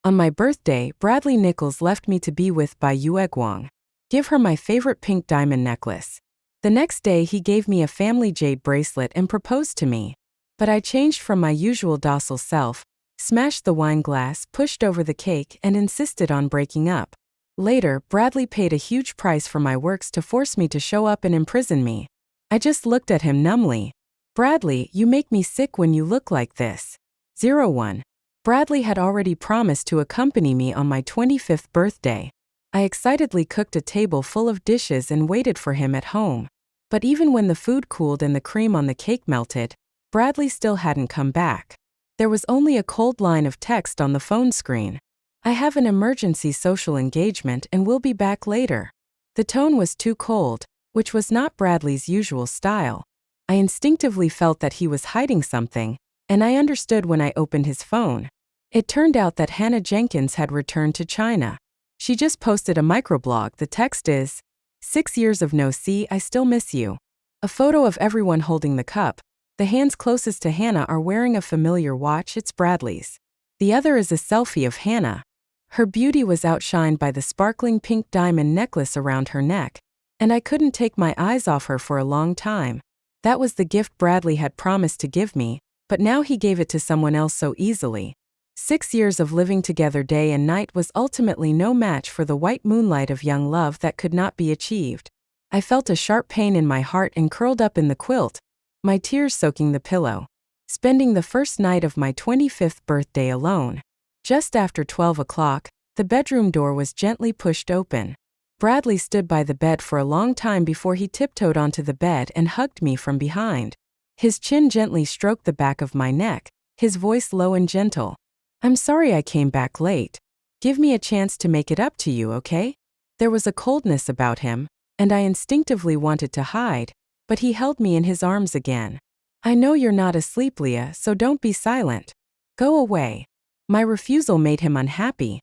On my birthday, Bradley Nichols left me to be with Bai Yueguang. Give her my favorite pink diamond necklace. The next day he gave me a family jade bracelet and proposed to me. But I changed from my usual docile self, smashed the wine glass, pushed over the cake, and insisted on breaking up. Later, Bradley paid a huge price for my works to force me to show up and imprison me. I just looked at him numbly. Bradley, you make me sick when you look like this. 01. Bradley had already promised to accompany me on my 25th birthday. I excitedly cooked a table full of dishes and waited for him at home. But even when the food cooled and the cream on the cake melted, Bradley still hadn't come back. There was only a cold line of text on the phone screen. I have an emergency social engagement and will be back later. The tone was too cold, which was not Bradley's usual style. I instinctively felt that he was hiding something, and I understood when I opened his phone. It turned out that Hannah Jenkins had returned to China. She just posted a microblog. The text is, 6 years of no see, I still miss you. A photo of everyone holding the cup. The hands closest to Hannah are wearing a familiar watch. It's Bradley's. The other is a selfie of Hannah. Her beauty was outshined by the sparkling pink diamond necklace around her neck, and I couldn't take my eyes off her for a long time. That was the gift Bradley had promised to give me, but now he gave it to someone else so easily. 6 years of living together day and night was ultimately no match for the white moonlight of young love that could not be achieved. I felt a sharp pain in my heart and curled up in the quilt, my tears soaking the pillow. Spending the first night of my 25th birthday alone. Just after 12 o'clock, the bedroom door was gently pushed open. Bradley stood by the bed for a long time before he tiptoed onto the bed and hugged me from behind. His chin gently stroked the back of my neck, his voice low and gentle. I'm sorry I came back late. Give me a chance to make it up to you, okay? There was a coldness about him, and I instinctively wanted to hide, but he held me in his arms again. I know you're not asleep, Leah, so don't be silent. Go away. My refusal made him unhappy.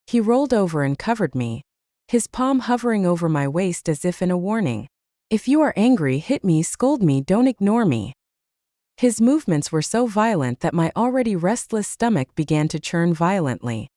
He rolled over and covered me, his palm hovering over my waist as if in a warning. If you are angry, hit me, scold me, don't ignore me. His movements were so violent that my already restless stomach began to churn violently.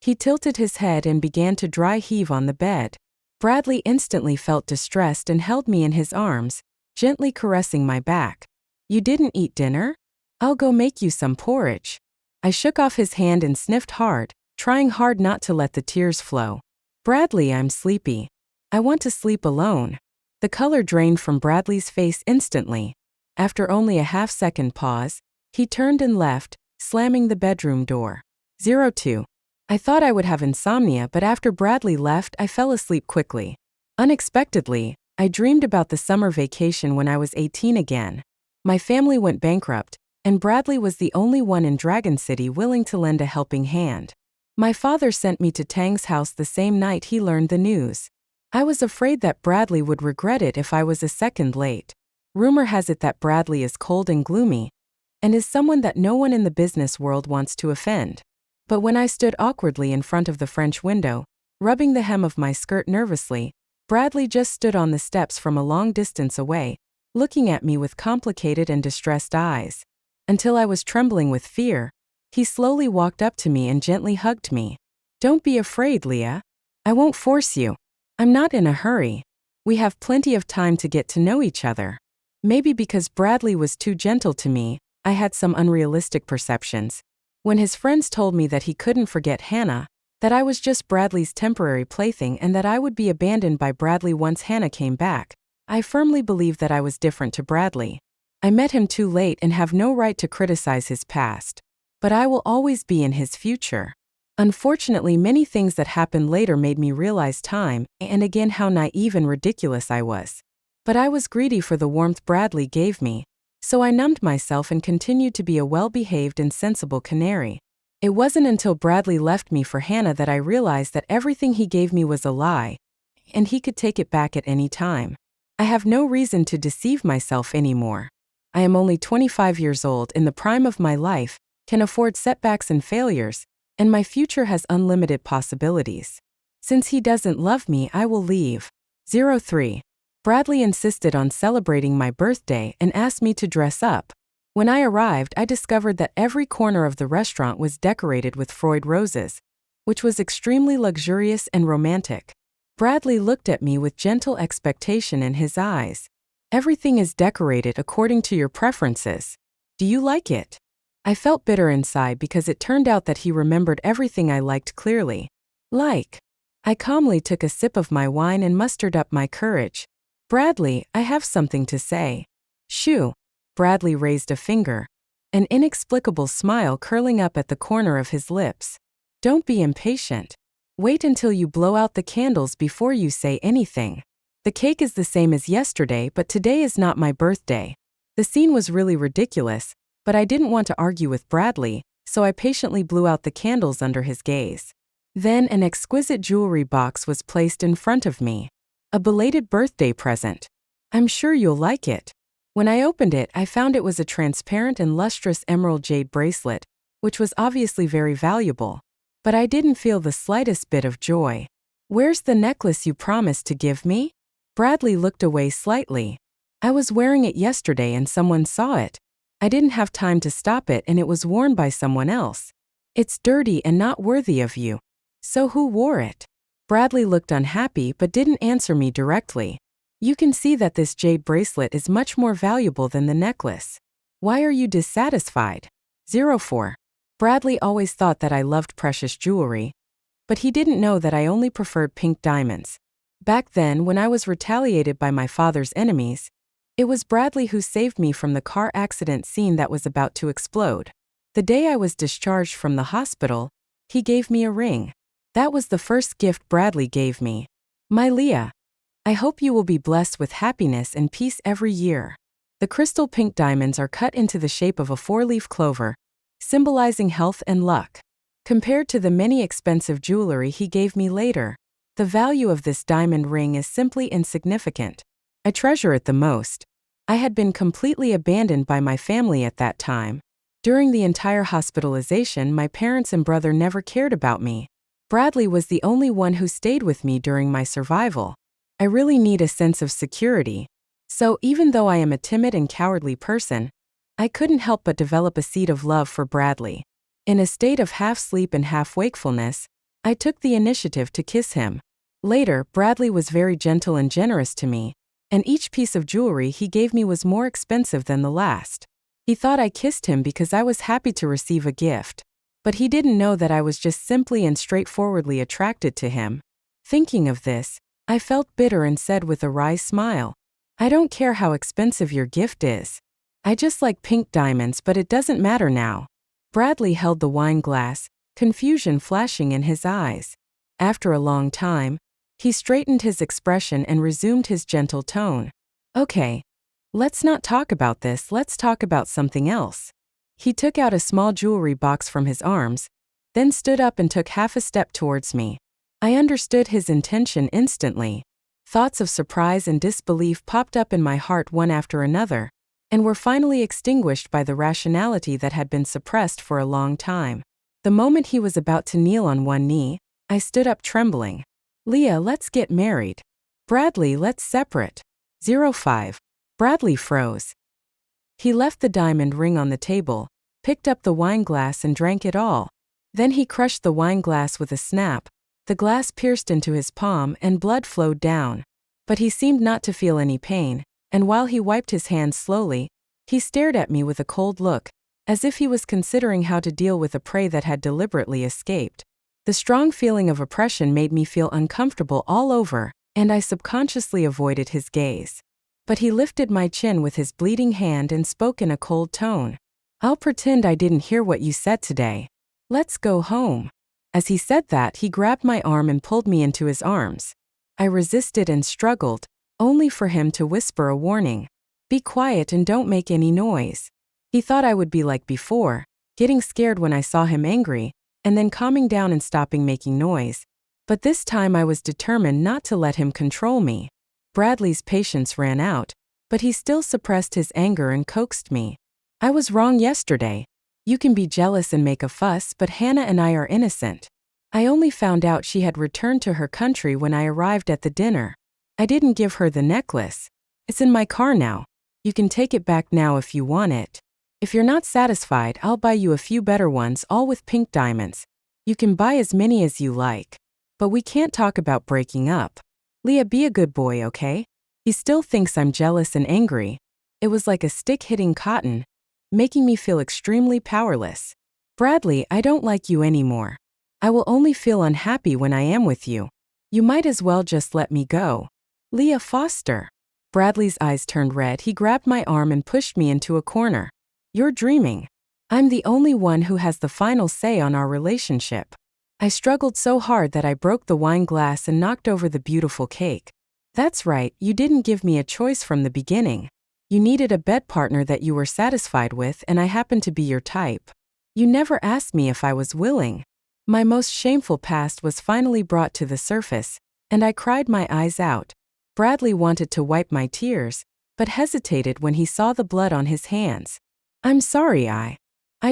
He tilted his head and began to dry heave on the bed. Bradley instantly felt distressed and held me in his arms, gently caressing my back. You didn't eat dinner? I'll go make you some porridge. I shook off his hand and sniffed hard, trying hard not to let the tears flow. Bradley, I'm sleepy. I want to sleep alone. The color drained from Bradley's face instantly. After only a half-second pause, he turned and left, slamming the bedroom door. 02. I thought I would have insomnia, but after Bradley left, I fell asleep quickly. Unexpectedly, I dreamed about the summer vacation when I was 18 again. My family went bankrupt, and Bradley was the only one in Dragon City willing to lend a helping hand. My father sent me to Tang's house the same night he learned the news. I was afraid that Bradley would regret it if I was a second late. Rumor has it that Bradley is cold and gloomy, and is someone that no one in the business world wants to offend. But when I stood awkwardly in front of the French window, rubbing the hem of my skirt nervously, Bradley just stood on the steps from a long distance away, looking at me with complicated and distressed eyes. Until I was trembling with fear, he slowly walked up to me and gently hugged me. Don't be afraid, Leah. I won't force you. I'm not in a hurry. We have plenty of time to get to know each other. Maybe because Bradley was too gentle to me, I had some unrealistic perceptions. When his friends told me that he couldn't forget Hannah, that I was just Bradley's temporary plaything and that I would be abandoned by Bradley once Hannah came back, I firmly believed that I was different to Bradley. I met him too late and have no right to criticize his past. But I will always be in his future. Unfortunately, many things that happened later made me realize time and again how naive and ridiculous I was. But I was greedy for the warmth Bradley gave me, so I numbed myself and continued to be a well-behaved and sensible canary. It wasn't until Bradley left me for Hannah that I realized that everything he gave me was a lie, and he could take it back at any time. I have no reason to deceive myself anymore. I am only 25 years old, in the prime of my life, can afford setbacks and failures, and my future has unlimited possibilities. Since he doesn't love me, I will leave. 03. Bradley insisted on celebrating my birthday and asked me to dress up. When I arrived, I discovered that every corner of the restaurant was decorated with Freud roses, which was extremely luxurious and romantic. Bradley looked at me with gentle expectation in his eyes. Everything is decorated according to your preferences. Do you like it? I felt bitter inside because it turned out that he remembered everything I liked clearly. I calmly took a sip of my wine and mustered up my courage. Bradley, I have something to say. Shoo. Bradley raised a finger, an inexplicable smile curling up at the corner of his lips. Don't be impatient. Wait until you blow out the candles before you say anything. The cake is the same as yesterday, but today is not my birthday. The scene was really ridiculous, but I didn't want to argue with Bradley, so I patiently blew out the candles under his gaze. Then an exquisite jewelry box was placed in front of me. A belated birthday present. I'm sure you'll like it. When I opened it, I found it was a transparent and lustrous emerald jade bracelet, which was obviously very valuable. But I didn't feel the slightest bit of joy. Where's the necklace you promised to give me? Bradley looked away slightly. I was wearing it yesterday and someone saw it. I didn't have time to stop it and it was worn by someone else. It's dirty and not worthy of you. So who wore it? Bradley looked unhappy but didn't answer me directly. You can see that this jade bracelet is much more valuable than the necklace. Why are you dissatisfied? 04. Bradley always thought that I loved precious jewelry, but he didn't know that I only preferred pink diamonds. Back then, when I was retaliated by my father's enemies, it was Bradley who saved me from the car accident scene that was about to explode. The day I was discharged from the hospital, he gave me a ring. That was the first gift Bradley gave me. My Leah, I hope you will be blessed with happiness and peace every year. The crystal pink diamonds are cut into the shape of a 4-leaf clover, symbolizing health and luck. Compared to the many expensive jewelry he gave me later, the value of this diamond ring is simply insignificant. I treasure it the most. I had been completely abandoned by my family at that time. During the entire hospitalization, my parents and brother never cared about me. Bradley was the only one who stayed with me during my survival. I really need a sense of security. So even though I am a timid and cowardly person, I couldn't help but develop a seed of love for Bradley. In a state of half sleep and half wakefulness, I took the initiative to kiss him. Later, Bradley was very gentle and generous to me, and each piece of jewelry he gave me was more expensive than the last. He thought I kissed him because I was happy to receive a gift. But he didn't know that I was just simply and straightforwardly attracted to him. Thinking of this, I felt bitter and said with a wry smile, I don't care how expensive your gift is. I just like pink diamonds, but it doesn't matter now. Bradley held the wine glass, confusion flashing in his eyes. After a long time, he straightened his expression and resumed his gentle tone. Okay, let's not talk about this, let's talk about something else. He took out a small jewelry box from his arms, then stood up and took half a step towards me. I understood his intention instantly. Thoughts of surprise and disbelief popped up in my heart one after another, and were finally extinguished by the rationality that had been suppressed for a long time. The moment he was about to kneel on one knee, I stood up trembling. Leah, let's get married. Bradley, let's separate. 05. Bradley froze. He left the diamond ring on the table, picked up the wine glass and drank it all. Then he crushed the wine glass with a snap. The glass pierced into his palm and blood flowed down. But he seemed not to feel any pain, and while he wiped his hands slowly, he stared at me with a cold look, as if he was considering how to deal with a prey that had deliberately escaped. The strong feeling of oppression made me feel uncomfortable all over, and I subconsciously avoided his gaze. But he lifted my chin with his bleeding hand and spoke in a cold tone. I'll pretend I didn't hear what you said today. Let's go home. As he said that, he grabbed my arm and pulled me into his arms. I resisted and struggled, only for him to whisper a warning. Be quiet and don't make any noise. He thought I would be like before, getting scared when I saw him angry, and then calming down and stopping making noise. But this time I was determined not to let him control me. Bradley's patience ran out, but he still suppressed his anger and coaxed me. I was wrong yesterday. You can be jealous and make a fuss, but Hannah and I are innocent. I only found out she had returned to her country when I arrived at the dinner. I didn't give her the necklace. It's in my car now. You can take it back now if you want it. If you're not satisfied, I'll buy you a few better ones, all with pink diamonds. You can buy as many as you like. But we can't talk about breaking up. Leah, be a good boy, okay? He still thinks I'm jealous and angry. It was like a stick hitting cotton, making me feel extremely powerless. Bradley, I don't like you anymore. I will only feel unhappy when I am with you. You might as well just let me go. Leah Foster. Bradley's eyes turned red. He grabbed my arm and pushed me into a corner. You're dreaming. I'm the only one who has the final say on our relationship. I struggled so hard that I broke the wine glass and knocked over the beautiful cake. That's right, you didn't give me a choice from the beginning. You needed a bed partner that you were satisfied with, and I happened to be your type. You never asked me if I was willing. My most shameful past was finally brought to the surface, and I cried my eyes out. Bradley wanted to wipe my tears, but hesitated when he saw the blood on his hands. I'm sorry, I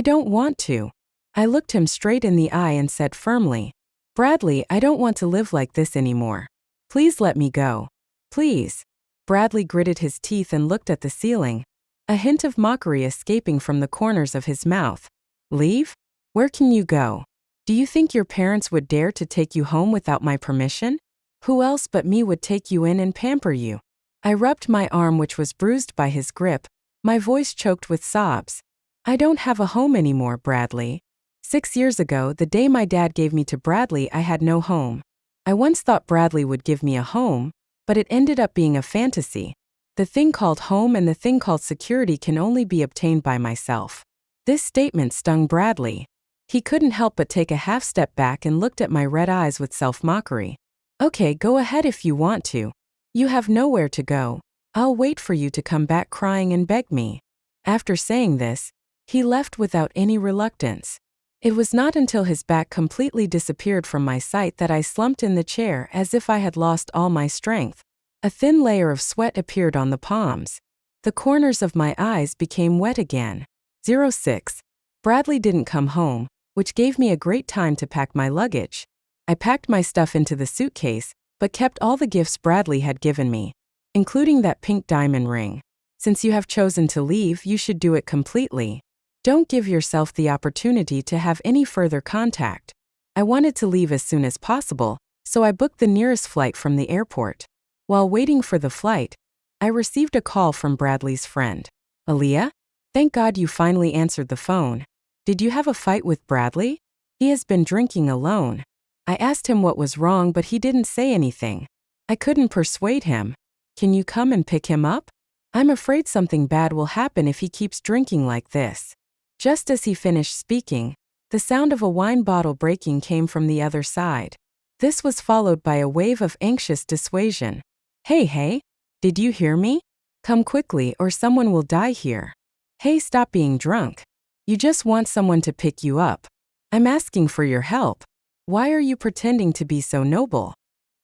don't want to. I looked him straight in the eye and said firmly, Bradley, I don't want to live like this anymore. Please let me go. Please. Bradley gritted his teeth and looked at the ceiling, a hint of mockery escaping from the corners of his mouth. Leave? Where can you go? Do you think your parents would dare to take you home without my permission? Who else but me would take you in and pamper you? I rubbed my arm, which was bruised by his grip, my voice choked with sobs. I don't have a home anymore, Bradley. 6 years ago, the day my dad gave me to Bradley, I had no home. I once thought Bradley would give me a home, but it ended up being a fantasy. The thing called home and the thing called security can only be obtained by myself. This statement stung Bradley. He couldn't help but take a half step back and looked at my red eyes with self-mockery. Okay, go ahead if you want to. You have nowhere to go. I'll wait for you to come back crying and beg me. After saying this, he left without any reluctance. It was not until his back completely disappeared from my sight that I slumped in the chair as if I had lost all my strength. A thin layer of sweat appeared on the palms. The corners of my eyes became wet again. 06. Bradley didn't come home, which gave me a great time to pack my luggage. I packed my stuff into the suitcase, but kept all the gifts Bradley had given me, including that pink diamond ring. Since you have chosen to leave, you should do it completely. Don't give yourself the opportunity to have any further contact. I wanted to leave as soon as possible, so I booked the nearest flight from the airport. While waiting for the flight, I received a call from Bradley's friend. Aaliyah? Thank God you finally answered the phone. Did you have a fight with Bradley? He has been drinking alone. I asked him what was wrong, but he didn't say anything. I couldn't persuade him. Can you come and pick him up? I'm afraid something bad will happen if he keeps drinking like this. Just as he finished speaking, the sound of a wine bottle breaking came from the other side. This was followed by a wave of anxious dissuasion. Hey, did you hear me? Come quickly or someone will die here. Hey, stop being drunk. You just want someone to pick you up. I'm asking for your help. Why are you pretending to be so noble?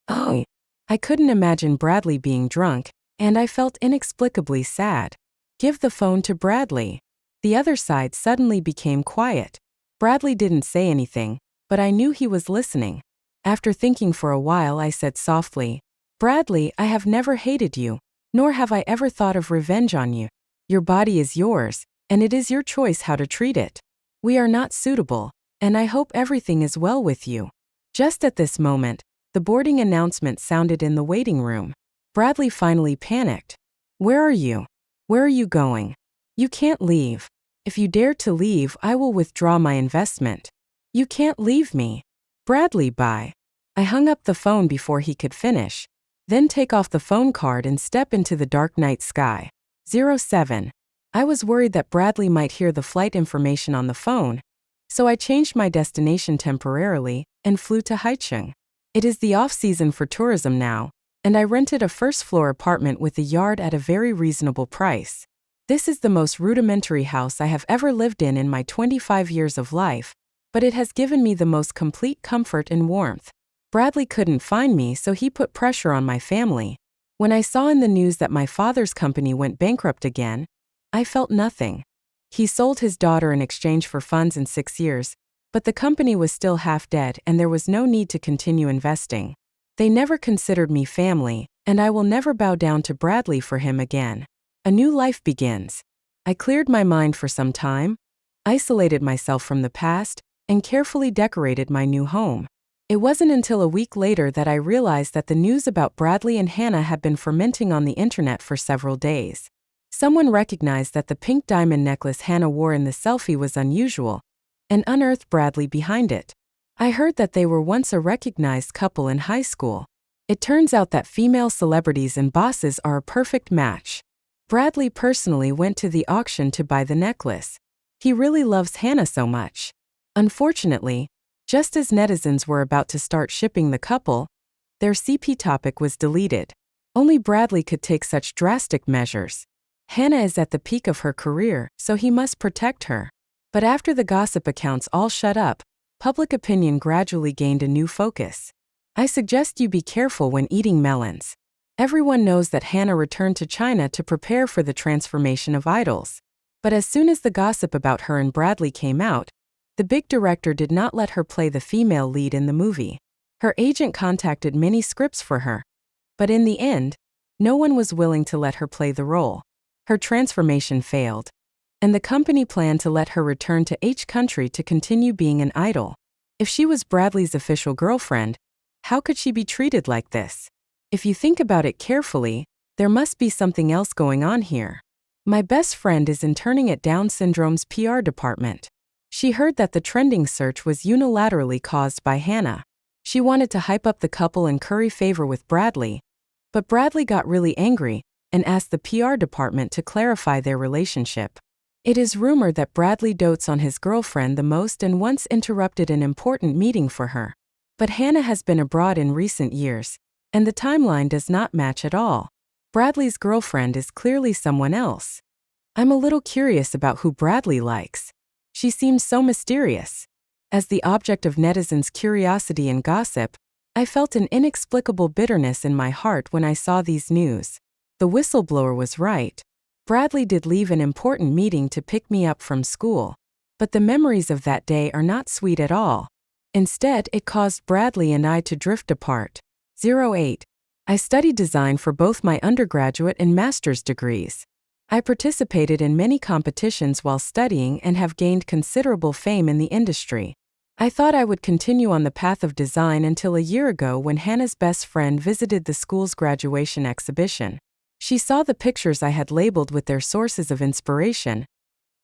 Oh, I couldn't imagine Bradley being drunk, and I felt inexplicably sad. Give the phone to Bradley. The other side suddenly became quiet. Bradley didn't say anything, but I knew he was listening. After thinking for a while, I said softly, Bradley, I have never hated you, nor have I ever thought of revenge on you. Your body is yours, and it is your choice how to treat it. We are not suitable, and I hope everything is well with you. Just at this moment, the boarding announcement sounded in the waiting room. Bradley finally panicked. Where are you? Where are you going? You can't leave. If you dare to leave, I will withdraw my investment. You can't leave me. Bradley, bye. I hung up the phone before he could finish. Then take off the phone card and step into the dark night sky. 07. I was worried that Bradley might hear the flight information on the phone, so I changed my destination temporarily and flew to Haicheng. It is the off-season for tourism now, and I rented a first-floor apartment with a yard at a very reasonable price. This is the most rudimentary house I have ever lived in my 25 years of life, but it has given me the most complete comfort and warmth. Bradley couldn't find me, so he put pressure on my family. When I saw in the news that my father's company went bankrupt again, I felt nothing. He sold his daughter in exchange for funds in 6 years, but the company was still half dead and there was no need to continue investing. They never considered me family, and I will never bow down to Bradley for him again. A new life begins. I cleared my mind for some time, isolated myself from the past, and carefully decorated my new home. It wasn't until a week later that I realized that the news about Bradley and Hannah had been fermenting on the internet for several days. Someone recognized that the pink diamond necklace Hannah wore in the selfie was unusual, and unearthed Bradley behind it. I heard that they were once a recognized couple in high school. It turns out that female celebrities and bosses are a perfect match. Bradley personally went to the auction to buy the necklace. He really loves Hannah so much. Unfortunately, just as netizens were about to start shipping the couple, their CP topic was deleted. Only Bradley could take such drastic measures. Hannah is at the peak of her career, so he must protect her. But after the gossip accounts all shut up, public opinion gradually gained a new focus. I suggest you be careful when eating melons. Everyone knows that Hannah returned to China to prepare for the transformation of idols. But as soon as the gossip about her and Bradley came out, the big director did not let her play the female lead in the movie. Her agent contacted many scripts for her. But in the end, no one was willing to let her play the role. Her transformation failed, and the company planned to let her return to each country to continue being an idol. If she was Bradley's official girlfriend, how could she be treated like this? If you think about it carefully, there must be something else going on here. My best friend is interning at Down syndrome's PR department. She heard that the trending search was unilaterally caused by Hannah. She wanted to hype up the couple and curry favor with Bradley, but Bradley got really angry and asked the PR department to clarify their relationship. It is rumored that Bradley dotes on his girlfriend the most and once interrupted an important meeting for her. But Hannah has been abroad in recent years, and the timeline does not match at all. Bradley's girlfriend is clearly someone else. I'm a little curious about who Bradley likes. She seems so mysterious. As the object of netizens' curiosity and gossip, I felt an inexplicable bitterness in my heart when I saw these news. The whistleblower was right. Bradley did leave an important meeting to pick me up from school. But the memories of that day are not sweet at all. Instead, it caused Bradley and I to drift apart. 08. I studied design for both my undergraduate and master's degrees. I participated in many competitions while studying and have gained considerable fame in the industry. I thought I would continue on the path of design until a year ago when Hannah's best friend visited the school's graduation exhibition. She saw the pictures I had labeled with their sources of inspiration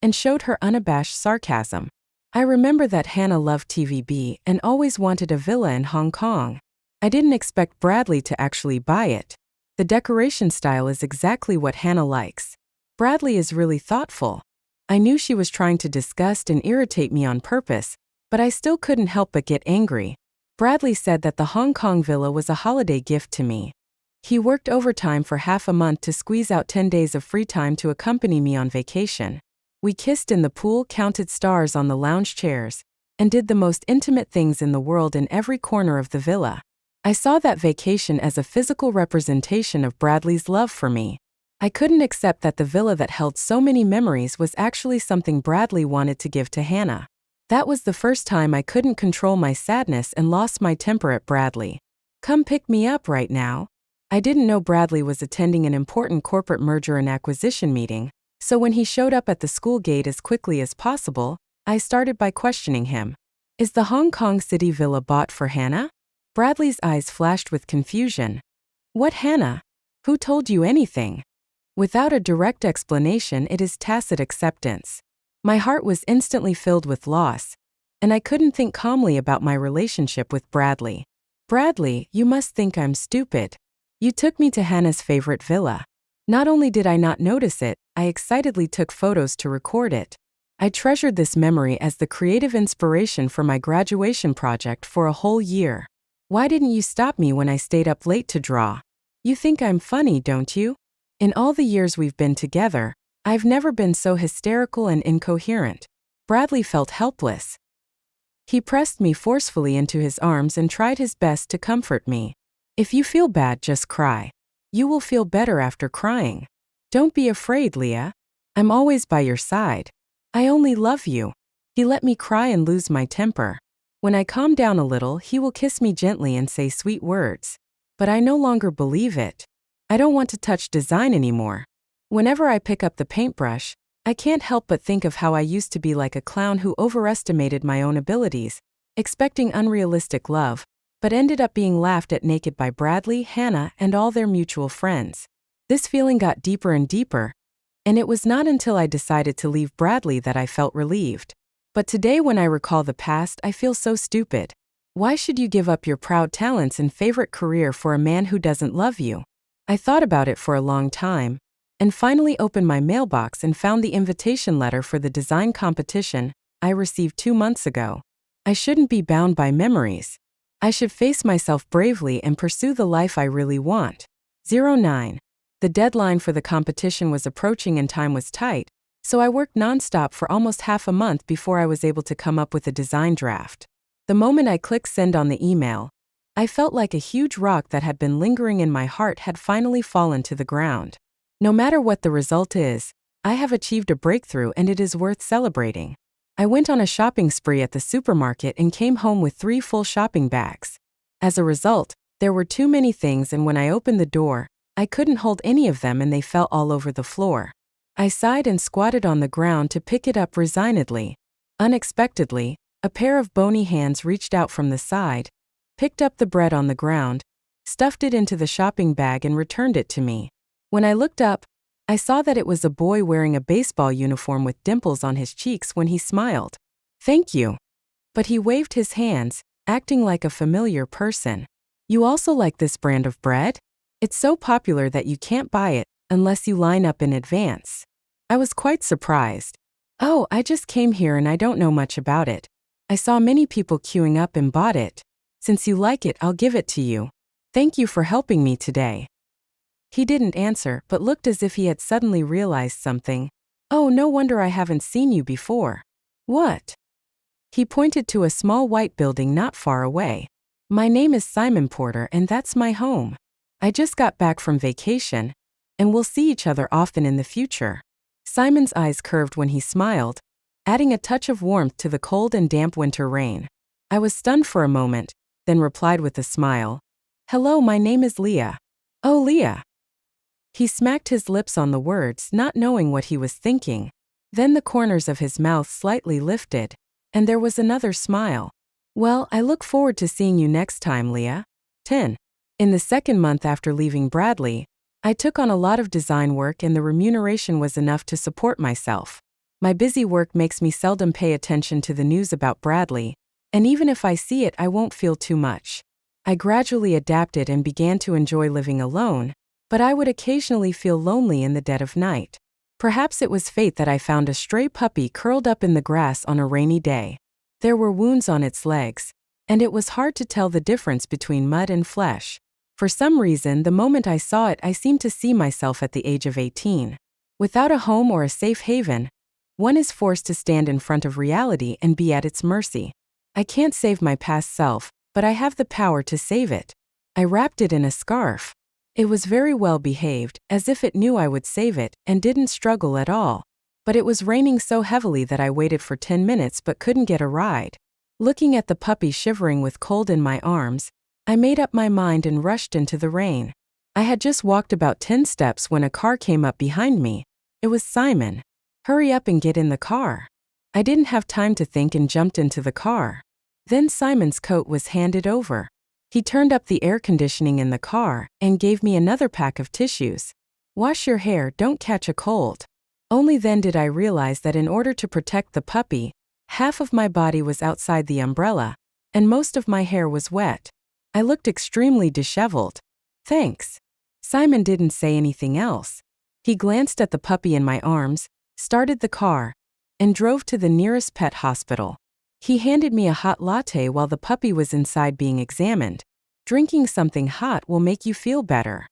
and showed her unabashed sarcasm. I remember that Hannah loved TVB and always wanted a villa in Hong Kong. I didn't expect Bradley to actually buy it. The decoration style is exactly what Hannah likes. Bradley is really thoughtful. I knew she was trying to disgust and irritate me on purpose, but I still couldn't help but get angry. Bradley said that the Hong Kong villa was a holiday gift to me. He worked overtime for half a month to squeeze out 10 days of free time to accompany me on vacation. We kissed in the pool, counted stars on the lounge chairs, and did the most intimate things in the world in every corner of the villa. I saw that vacation as a physical representation of Bradley's love for me. I couldn't accept that the villa that held so many memories was actually something Bradley wanted to give to Hannah. That was the first time I couldn't control my sadness and lost my temper at Bradley. Come pick me up right now. I didn't know Bradley was attending an important corporate merger and acquisition meeting, so when he showed up at the school gate as quickly as possible, I started by questioning him. Is the Hong Kong City villa bought for Hannah? Bradley's eyes flashed with confusion. What Hannah? Who told you anything? Without a direct explanation, it is tacit acceptance. My heart was instantly filled with loss, and I couldn't think calmly about my relationship with Bradley. Bradley, you must think I'm stupid. You took me to Hannah's favorite villa. Not only did I not notice it, I excitedly took photos to record it. I treasured this memory as the creative inspiration for my graduation project for a whole year. Why didn't you stop me when I stayed up late to draw? You think I'm funny, don't you? In all the years we've been together, I've never been so hysterical and incoherent. Bradley felt helpless. He pressed me forcefully into his arms and tried his best to comfort me. If you feel bad, just cry. You will feel better after crying. Don't be afraid, Leah. I'm always by your side. I only love you. He let me cry and lose my temper. When I calm down a little, he will kiss me gently and say sweet words. But I no longer believe it. I don't want to touch design anymore. Whenever I pick up the paintbrush, I can't help but think of how I used to be like a clown who overestimated my own abilities, expecting unrealistic love, but ended up being laughed at naked by Bradley, Hannah, and all their mutual friends. This feeling got deeper and deeper, and it was not until I decided to leave Bradley that I felt relieved. But today when I recall the past, I feel so stupid. Why should you give up your proud talents and favorite career for a man who doesn't love you? I thought about it for a long time, and finally opened my mailbox and found the invitation letter for the design competition I received 2 months ago. I shouldn't be bound by memories. I should face myself bravely and pursue the life I really want. 09. The deadline for the competition was approaching and time was tight, so I worked nonstop for almost half a month before I was able to come up with a design draft. The moment I clicked send on the email, I felt like a huge rock that had been lingering in my heart had finally fallen to the ground. No matter what the result is, I have achieved a breakthrough and it is worth celebrating. I went on a shopping spree at the supermarket and came home with 3 full shopping bags. As a result, there were too many things, and when I opened the door, I couldn't hold any of them and they fell all over the floor. I sighed and squatted on the ground to pick it up resignedly. Unexpectedly, a pair of bony hands reached out from the side, picked up the bread on the ground, stuffed it into the shopping bag and returned it to me. When I looked up, I saw that it was a boy wearing a baseball uniform with dimples on his cheeks when he smiled. "Thank you." But he waved his hands, acting like a familiar person. "You also like this brand of bread? It's so popular that you can't buy it unless you line up in advance." I was quite surprised. "Oh, I just came here and I don't know much about it. I saw many people queuing up and bought it. Since you like it, I'll give it to you. Thank you for helping me today." He didn't answer, but looked as if he had suddenly realized something. "Oh, no wonder I haven't seen you before." "What?" He pointed to a small white building not far away. "My name is Simon Porter and that's my home. I just got back from vacation, and we'll see each other often in the future." Simon's eyes curved when he smiled, adding a touch of warmth to the cold and damp winter rain. I was stunned for a moment, then replied with a smile. "Hello, my name is Leah." "Oh, Leah." He smacked his lips on the words, not knowing what he was thinking. Then the corners of his mouth slightly lifted, and there was another smile. "Well, I look forward to seeing you next time, Leah." 10. In the second month after leaving Bradley, I took on a lot of design work and the remuneration was enough to support myself. My busy work makes me seldom pay attention to the news about Bradley, and even if I see it, I won't feel too much. I gradually adapted and began to enjoy living alone, but I would occasionally feel lonely in the dead of night. Perhaps it was fate that I found a stray puppy curled up in the grass on a rainy day. There were wounds on its legs, and it was hard to tell the difference between mud and flesh. For some reason, the moment I saw it, I seemed to see myself at the age of 18. Without a home or a safe haven, one is forced to stand in front of reality and be at its mercy. I can't save my past self, but I have the power to save it. I wrapped it in a scarf. It was very well behaved, as if it knew I would save it, and didn't struggle at all. But it was raining so heavily that I waited for 10 minutes but couldn't get a ride. Looking at the puppy shivering with cold in my arms, I made up my mind and rushed into the rain. I had just walked about 10 steps when a car came up behind me. It was Simon. "Hurry up and get in the car." I didn't have time to think and jumped into the car. Then Simon's coat was handed over. He turned up the air conditioning in the car and gave me another pack of tissues. "Wash your hair, don't catch a cold." Only then did I realize that in order to protect the puppy, half of my body was outside the umbrella, and most of my hair was wet. I looked extremely disheveled. "Thanks." Simon didn't say anything else. He glanced at the puppy in my arms, started the car, and drove to the nearest pet hospital. He handed me a hot latte while the puppy was inside being examined. "Drinking something hot will make you feel better."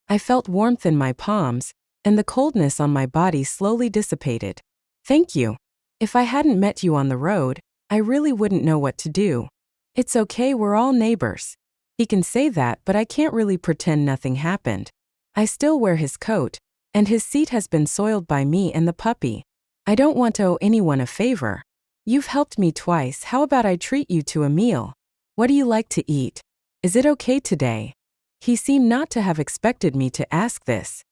I felt warmth in my palms, and the coldness on my body slowly dissipated. "Thank you. If I hadn't met you on the road, I really wouldn't know what to do." "It's okay, we're all neighbors." He can say that, but I can't really pretend nothing happened. I still wear his coat, and his seat has been soiled by me and the puppy. I don't want to owe anyone a favor. "You've helped me twice, how about I treat you to a meal? What do you like to eat? Is it okay today?" He seemed not to have expected me to ask this.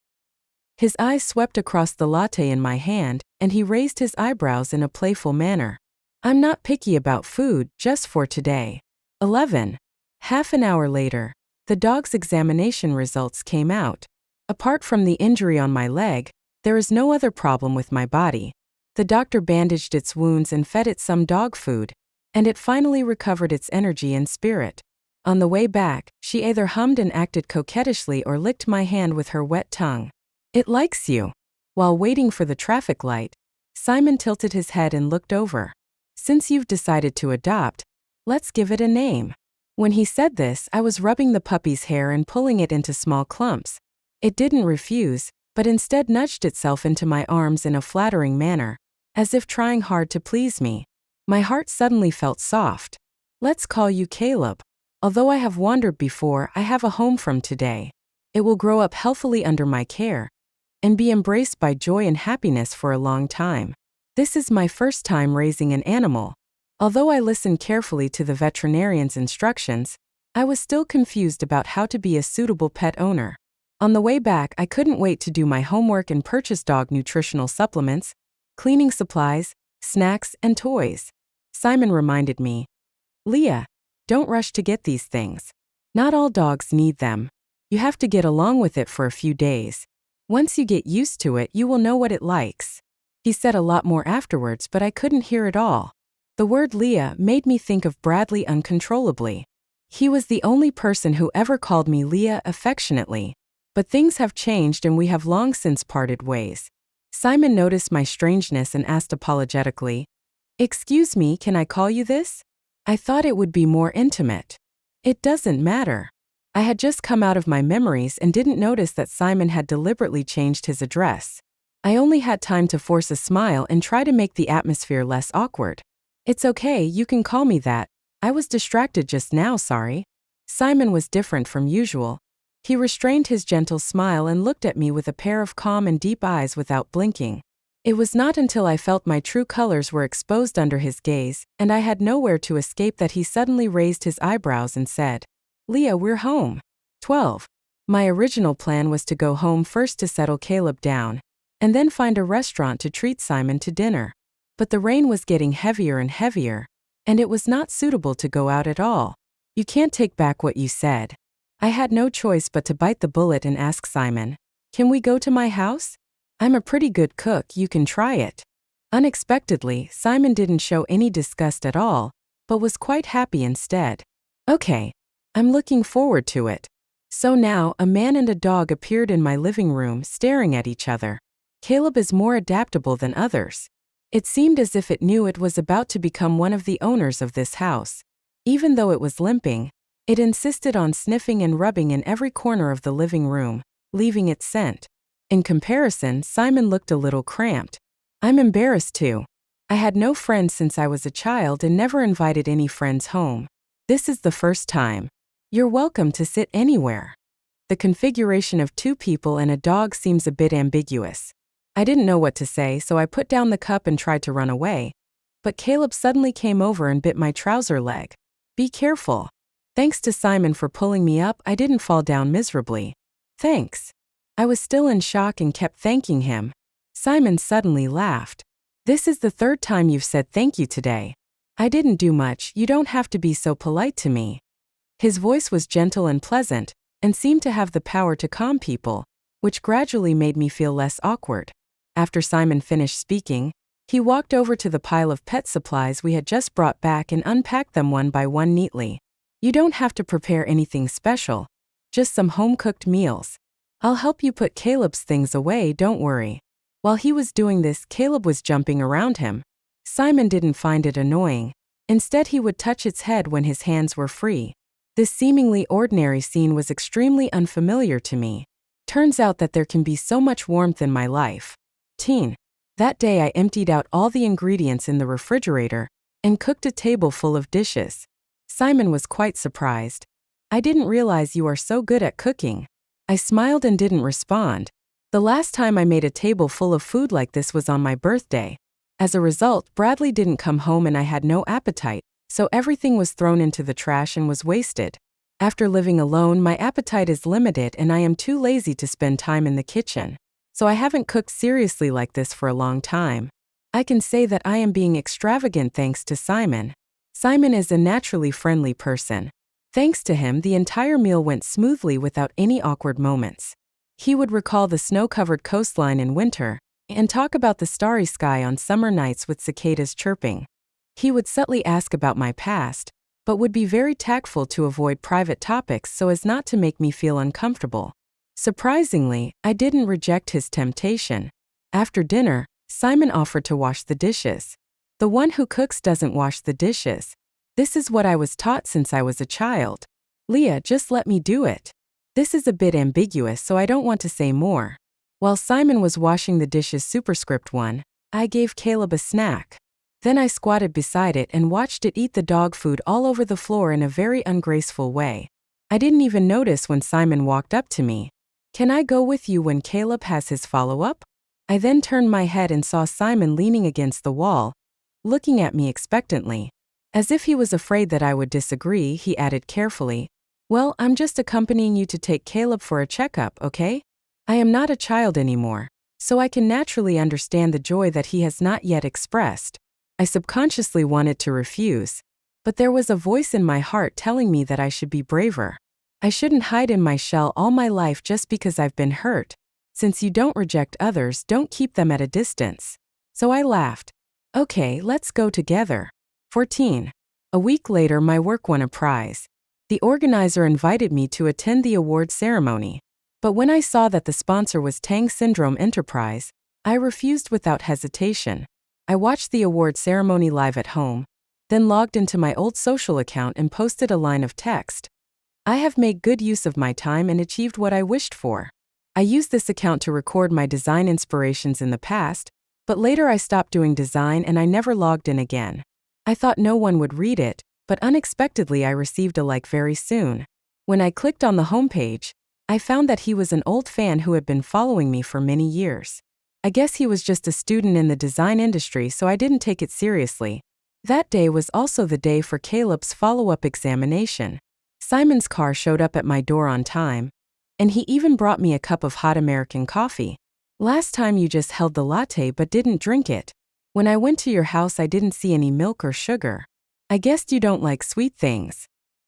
His eyes swept across the latte in my hand, and he raised his eyebrows in a playful manner. I'm not picky about food, just for today. 11. Half an hour later, the dog's examination results came out. Apart from the injury on my leg, there is no other problem with my body. The doctor bandaged its wounds and fed it some dog food, and it finally recovered its energy and spirit. On the way back, she either hummed and acted coquettishly or licked my hand with her wet tongue. It likes you. While waiting for the traffic light, Simon tilted his head and looked over. Since you've decided to adopt, let's give it a name. When he said this, I was rubbing the puppy's hair and pulling it into small clumps. It didn't refuse, but instead nudged itself into my arms in a flattering manner, as if trying hard to please me. My heart suddenly felt soft. Let's call you Caleb. Although I have wandered before, I have a home from today. It will grow up healthily under my care and be embraced by joy and happiness for a long time. This is my first time raising an animal. Although I listened carefully to the veterinarian's instructions, I was still confused about how to be a suitable pet owner. On the way back, I couldn't wait to do my homework and purchase dog nutritional supplements, cleaning supplies, snacks, and toys. Simon reminded me, Leah, don't rush to get these things. Not all dogs need them. You have to get along with it for a few days. Once you get used to it, you will know what it likes. He said a lot more afterwards, but I couldn't hear it all. The word Leah made me think of Bradley uncontrollably. He was the only person who ever called me Leah affectionately. But things have changed and we have long since parted ways. Simon noticed my strangeness and asked apologetically, Excuse me, can I call you this? I thought it would be more intimate. It doesn't matter. I had just come out of my memories and didn't notice that Simon had deliberately changed his address. I only had time to force a smile and try to make the atmosphere less awkward. It's okay, you can call me that. I was distracted just now, sorry. Simon was different from usual. He restrained his gentle smile and looked at me with a pair of calm and deep eyes without blinking. It was not until I felt my true colors were exposed under his gaze, and I had nowhere to escape that he suddenly raised his eyebrows and said, Leah, we're home. 12. My original plan was to go home first to settle Caleb down, and then find a restaurant to treat Simon to dinner. But the rain was getting heavier and heavier, and it was not suitable to go out at all. You can't take back what you said. I had no choice but to bite the bullet and ask Simon, Can we go to my house? I'm a pretty good cook, you can try it. Unexpectedly, Simon didn't show any disgust at all, but was quite happy instead. Okay. I'm looking forward to it. So now, a man and a dog appeared in my living room staring at each other. Caleb is more adaptable than others. It seemed as if it knew it was about to become one of the owners of this house. Even though it was limping, it insisted on sniffing and rubbing in every corner of the living room, leaving its scent. In comparison, Simon looked a little cramped. I'm embarrassed too. I had no friends since I was a child and never invited any friends home. This is the first time. You're welcome to sit anywhere. The configuration of 2 people and a dog seems a bit ambiguous. I didn't know what to say, so I put down the cup and tried to run away. But Caleb suddenly came over and bit my trouser leg. Be careful. Thanks to Simon for pulling me up, I didn't fall down miserably. Thanks. I was still in shock and kept thanking him. Simon suddenly laughed. This is the 3rd time you've said thank you today. I didn't do much, you don't have to be so polite to me. His voice was gentle and pleasant, and seemed to have the power to calm people, which gradually made me feel less awkward. After Simon finished speaking, he walked over to the pile of pet supplies we had just brought back and unpacked them one by one neatly. You don't have to prepare anything special, just some home-cooked meals. I'll help you put Caleb's things away, don't worry. While he was doing this, Caleb was jumping around him. Simon didn't find it annoying. Instead, he would touch its head when his hands were free. This seemingly ordinary scene was extremely unfamiliar to me. Turns out that there can be so much warmth in my life. That day I emptied out all the ingredients in the refrigerator and cooked a table full of dishes. Simon was quite surprised. I didn't realize you are so good at cooking. I smiled and didn't respond. The last time I made a table full of food like this was on my birthday. As a result, Bradley didn't come home and I had no appetite, so everything was thrown into the trash and was wasted. After living alone, my appetite is limited and I am too lazy to spend time in the kitchen. so I haven't cooked seriously like this for a long time. I can say that I am being extravagant thanks to Simon. Simon is a naturally friendly person. Thanks to him, the entire meal went smoothly without any awkward moments. He would recall the snow-covered coastline in winter and talk about the starry sky on summer nights with cicadas chirping. He would subtly ask about my past, but would be very tactful to avoid private topics so as not to make me feel uncomfortable. Surprisingly, I didn't reject his temptation. After dinner, Simon offered to wash the dishes. The one who cooks doesn't wash the dishes. This is what I was taught since I was a child. Leah, just let me do it. This is a bit ambiguous, so I don't want to say more. While Simon was washing the dishes superscript 1, I gave Caleb a snack. Then I squatted beside it and watched it eat the dog food all over the floor in a very ungraceful way. I didn't even notice when Simon walked up to me. Can I go with you when Caleb has his follow-up? I then turned my head and saw Simon leaning against the wall, looking at me expectantly. As if he was afraid that I would disagree, he added carefully, "Well, I'm just accompanying you to take Caleb for a checkup, okay? I am not a child anymore, so I can naturally understand the joy that he has not yet expressed." I subconsciously wanted to refuse, but there was a voice in my heart telling me that I should be braver. I shouldn't hide in my shell all my life just because I've been hurt. Since you don't reject others, don't keep them at a distance. So I laughed. Okay, let's go together. 14. A week later, my work won a prize. The organizer invited me to attend the award ceremony. But when I saw that the sponsor was Tang Syndrome Enterprise, I refused without hesitation. I watched the award ceremony live at home, then logged into my old social account and posted a line of text. I have made good use of my time and achieved what I wished for. I used this account to record my design inspirations in the past, but later I stopped doing design and I never logged in again. I thought no one would read it, but unexpectedly I received a like very soon. When I clicked on the homepage, I found that he was an old fan who had been following me for many years. I guess he was just a student in the design industry, so I didn't take it seriously. That day was also the day for Caleb's follow-up examination. Simon's car showed up at my door on time, and he even brought me a cup of hot American coffee. Last time you just held the latte but didn't drink it. When I went to your house, I didn't see any milk or sugar. I guessed you don't like sweet things.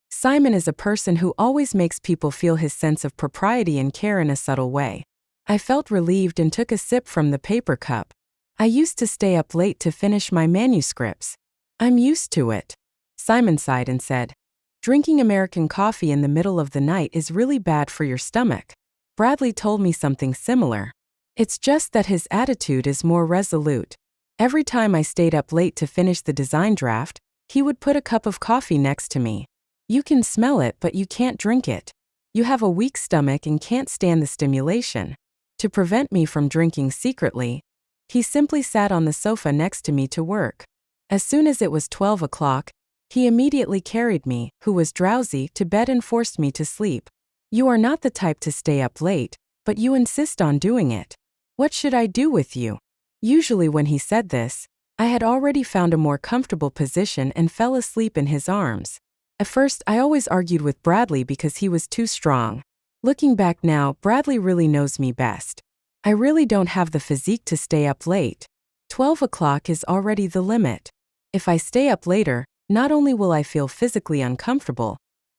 Simon is a person who always makes people feel his sense of propriety and care in a subtle way. I felt relieved and took a sip from the paper cup. I used to stay up late to finish my manuscripts. I'm used to it. Simon sighed and said, "Drinking American coffee in the middle of the night is really bad for your stomach." Bradley told me something similar. It's just that his attitude is more resolute. Every time I stayed up late to finish the design draft, he would put a cup of coffee next to me. You can smell it, but you can't drink it. You have a weak stomach and can't stand the stimulation. To prevent me from drinking secretly, he simply sat on the sofa next to me to work. As soon as it was 12 o'clock, he immediately carried me, who was drowsy, to bed and forced me to sleep. You are not the type to stay up late, but you insist on doing it. What should I do with you? Usually when he said this, I had already found a more comfortable position and fell asleep in his arms. At first, I always argued with Bradley because he was too strong. Looking back now, Bradley really knows me best. I really don't have the physique to stay up late. 12 o'clock is already the limit. If I stay up later, not only will I feel physically uncomfortable,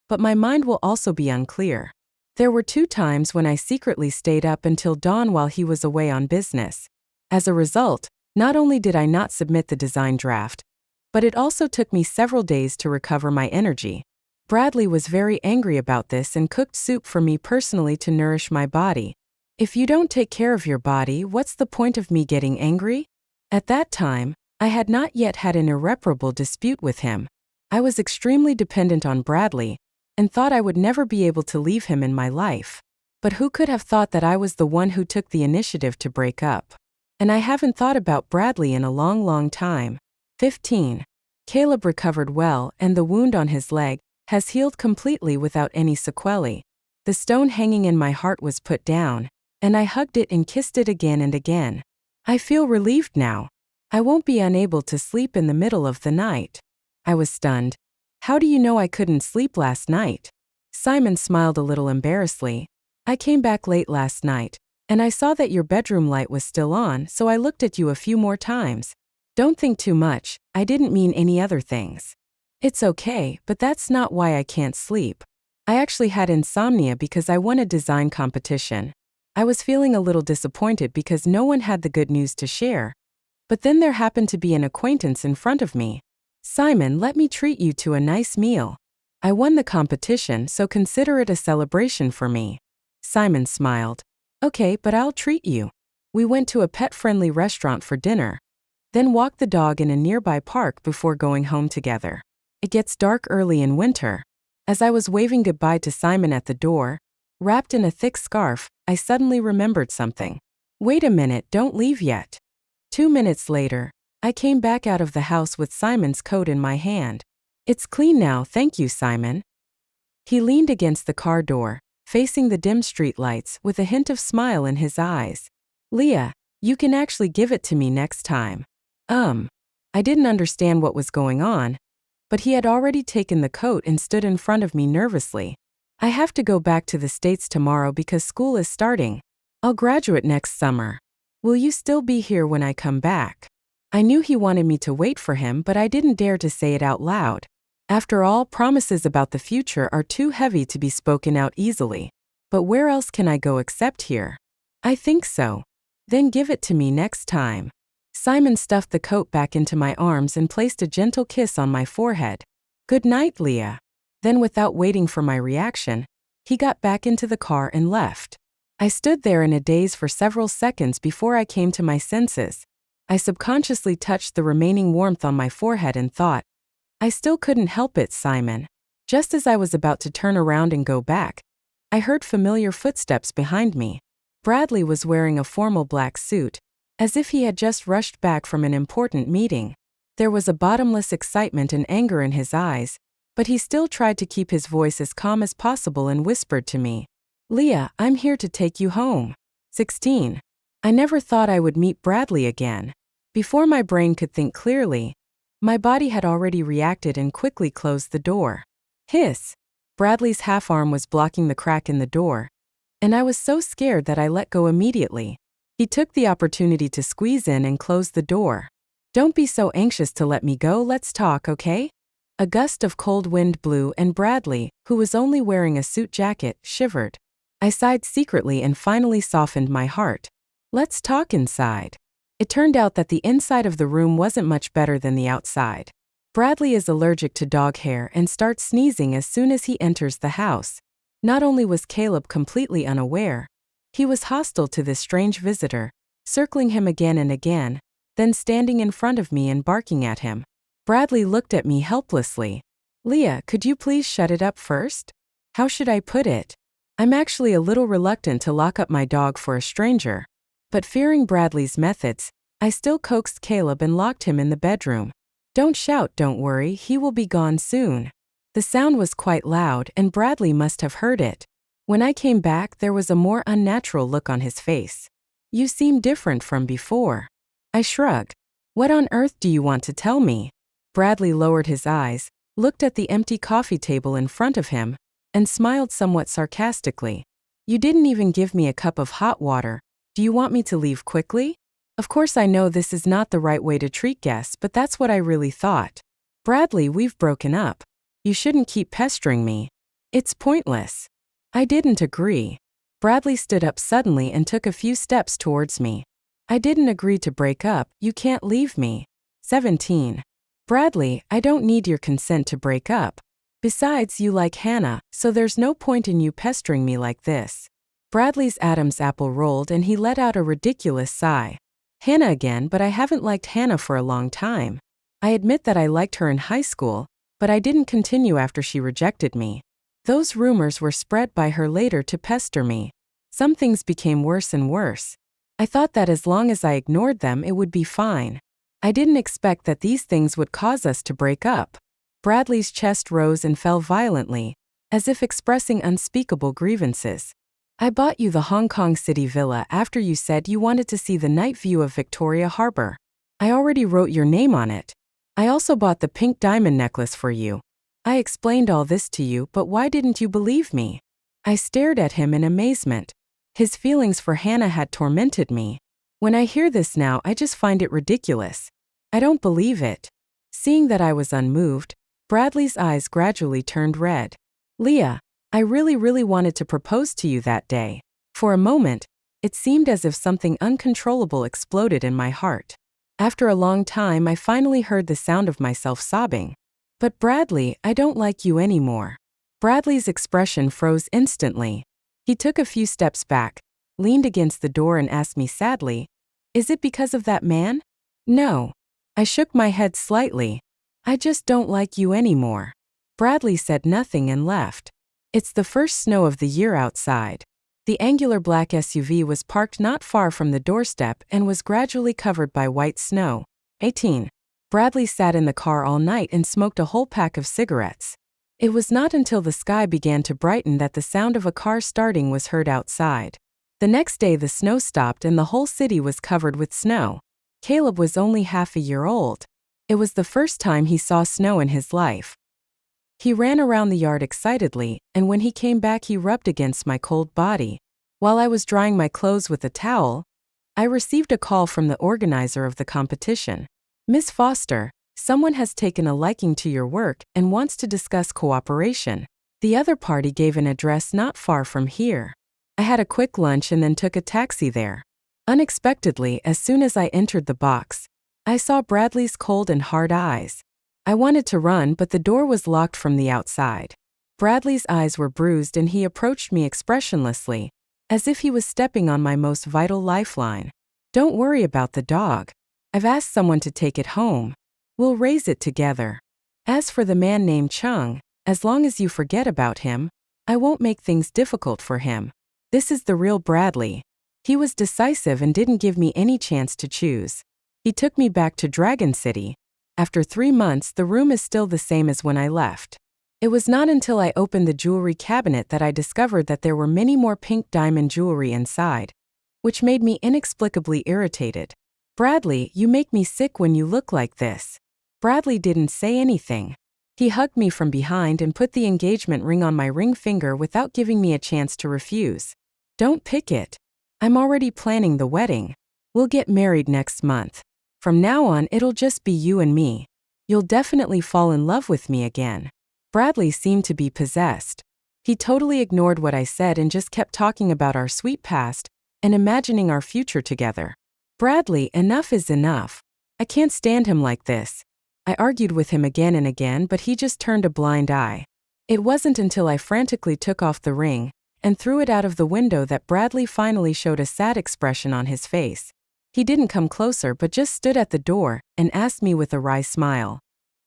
but my mind will also be unclear. There were 2 times when I secretly stayed up until dawn while he was away on business. As a result, not only did I not submit the design draft, but it also took me several days to recover my energy. Bradley was very angry about this and cooked soup for me personally to nourish my body. If you don't take care of your body, what's the point of me getting angry? At that time, I had not yet had an irreparable dispute with him. I was extremely dependent on Bradley and thought I would never be able to leave him in my life. But who could have thought that I was the one who took the initiative to break up? And I haven't thought about Bradley in a long time. 15. Caleb recovered well, and the wound on his leg has healed completely without any sequelae. The stone hanging in my heart was put down, and I hugged it and kissed it again and again. I feel relieved now. I won't be unable to sleep in the middle of the night. I was stunned. How do you know I couldn't sleep last night? Simon smiled a little embarrassedly. I came back late last night, And I saw that your bedroom light was still on, so I looked at you a few more times. Don't think too much, I didn't mean any other things. It's okay, but that's not why I can't sleep. I actually had insomnia because I won a design competition. I was feeling a little disappointed because no one had the good news to share. But then there happened to be an acquaintance in front of me. Simon, let me treat you to a nice meal. I won the competition, so consider it a celebration for me. Simon smiled. Okay, but I'll treat you. We went to a pet-friendly restaurant for dinner, then walked the dog in a nearby park before going home together. It gets dark early in winter. As I was waving goodbye to Simon at the door, wrapped in a thick scarf, I suddenly remembered something. Wait a minute, don't leave yet. 2 minutes later, I came back out of the house with Simon's coat in my hand. It's clean now, thank you, Simon. He leaned against the car door, facing the dim street lights with a hint of smile in his eyes. Leah, you can actually give it to me next time. I didn't understand what was going on, but he had already taken the coat and stood in front of me nervously. I have to go back to the States tomorrow because school is starting. I'll graduate next summer. Will you still be here when I come back? I knew he wanted me to wait for him, but I didn't dare to say it out loud. After all, promises about the future are too heavy to be spoken out easily. But where else can I go except here? I think so. Then give it to me next time. Simon stuffed the coat back into my arms and placed a gentle kiss on my forehead. Good night, Leah. Then, without waiting for my reaction, he got back into the car and left. I stood there in a daze for several seconds before I came to my senses. I subconsciously touched the remaining warmth on my forehead and thought, I still couldn't help it, Simon. Just as I was about to turn around and go back, I heard familiar footsteps behind me. Bradley was wearing a formal black suit, as if he had just rushed back from an important meeting. There was a bottomless excitement and anger in his eyes, but he still tried to keep his voice as calm as possible and whispered to me, Leah, I'm here to take you home. 16. I never thought I would meet Bradley again. Before my brain could think clearly, my body had already reacted and quickly closed the door. Hiss! Bradley's half arm was blocking the crack in the door, and I was so scared that I let go immediately. He took the opportunity to squeeze in and close the door. Don't be so anxious to let me go, let's talk, okay? A gust of cold wind blew and Bradley, who was only wearing a suit jacket, shivered. I sighed secretly and finally softened my heart. Let's talk inside. It turned out that the inside of the room wasn't much better than the outside. Bradley is allergic to dog hair and starts sneezing as soon as he enters the house. Not only was Caleb completely unaware, he was hostile to this strange visitor, circling him again and again, then standing in front of me and barking at him. Bradley looked at me helplessly. Leah, could you please shut it up first? How should I put it? I'm actually a little reluctant to lock up my dog for a stranger. But fearing Bradley's methods, I still coaxed Caleb and locked him in the bedroom. Don't shout, don't worry, he will be gone soon. The sound was quite loud and Bradley must have heard it. When I came back, there was a more unnatural look on his face. You seem different from before. I shrugged. What on earth do you want to tell me? Bradley lowered his eyes, looked at the empty coffee table in front of him, and smiled somewhat sarcastically. You didn't even give me a cup of hot water. Do you want me to leave quickly? Of course I know this is not the right way to treat guests, but that's what I really thought. Bradley, we've broken up. You shouldn't keep pestering me. It's pointless. I didn't agree. Bradley stood up suddenly and took a few steps towards me. I didn't agree to break up, you can't leave me. 17. Bradley, I don't need your consent to break up. Besides, you like Hannah, so there's no point in you pestering me like this. Bradley's Adam's apple rolled and he let out a ridiculous sigh. Hannah again, but I haven't liked Hannah for a long time. I admit that I liked her in high school, but I didn't continue after she rejected me. Those rumors were spread by her later to pester me. Some things became worse and worse. I thought that as long as I ignored them, it would be fine. I didn't expect that these things would cause us to break up. Bradley's chest rose and fell violently, as if expressing unspeakable grievances. I bought you the Hong Kong City villa after you said you wanted to see the night view of Victoria Harbor. I already wrote your name on it. I also bought the pink diamond necklace for you. I explained all this to you, but why didn't you believe me? I stared at him in amazement. His feelings for Hannah had tormented me. When I hear this now, I just find it ridiculous. I don't believe it. Seeing that I was unmoved, Bradley's eyes gradually turned red. Leah, I really wanted to propose to you that day. For a moment, it seemed as if something uncontrollable exploded in my heart. After a long time, I finally heard the sound of myself sobbing. But Bradley, I don't like you anymore. Bradley's expression froze instantly. He took a few steps back, leaned against the door and asked me sadly, "Is it because of that man?" "No." I shook my head slightly. "I just don't like you anymore." Bradley said nothing and left. It's the first snow of the year outside. The angular black SUV was parked not far from the doorstep and was gradually covered by white snow. 18. Bradley sat in the car all night and smoked a whole pack of cigarettes. It was not until the sky began to brighten that the sound of a car starting was heard outside. The next day the snow stopped and the whole city was covered with snow. Caleb was only half a year old. It was the first time he saw snow in his life. He ran around the yard excitedly, and when he came back he rubbed against my cold body. While I was drying my clothes with a towel, I received a call from the organizer of the competition. "Miss Foster, someone has taken a liking to your work and wants to discuss cooperation. The other party gave an address not far from here." I had a quick lunch and then took a taxi there. Unexpectedly, as soon as I entered the box, I saw Bradley's cold and hard eyes. I wanted to run, but the door was locked from the outside. Bradley's eyes were bruised and he approached me expressionlessly, as if he was stepping on my most vital lifeline. "Don't worry about the dog. I've asked someone to take it home. We'll raise it together. As for the man named Chung, as long as you forget about him, I won't make things difficult for him. This is the real Bradley." He was decisive and didn't give me any chance to choose. He took me back to Dragon City. After 3 months, the room is still the same as when I left. It was not until I opened the jewelry cabinet that I discovered that there were many more pink diamond jewelry inside, which made me inexplicably irritated. "Bradley, you make me sick when you look like this." Bradley didn't say anything. He hugged me from behind and put the engagement ring on my ring finger without giving me a chance to refuse. "Don't pick it. I'm already planning the wedding. We'll get married next month. From now on, it'll just be you and me. You'll definitely fall in love with me again." Bradley seemed to be possessed. He totally ignored what I said and just kept talking about our sweet past and imagining our future together. "Bradley, enough is enough. I can't stand him like this." I argued with him again and again, but he just turned a blind eye. It wasn't until I frantically took off the ring and threw it out of the window that Bradley finally showed a sad expression on his face. He didn't come closer but just stood at the door and asked me with a wry smile,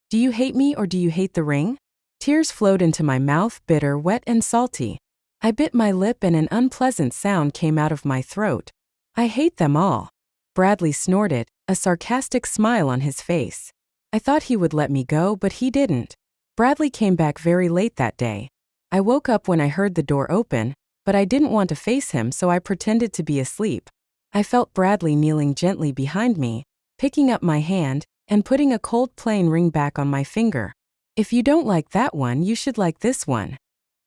"Do you hate me or do you hate the ring?" Tears flowed into my mouth, bitter, wet, and salty. I bit my lip and an unpleasant sound came out of my throat. "I hate them all." Bradley snorted, a sarcastic smile on his face. I thought he would let me go, but he didn't. Bradley came back very late that day. I woke up when I heard the door open, but I didn't want to face him, so I pretended to be asleep. I felt Bradley kneeling gently behind me, picking up my hand, and putting a cold plain ring back on my finger. "If you don't like that one, you should like this one."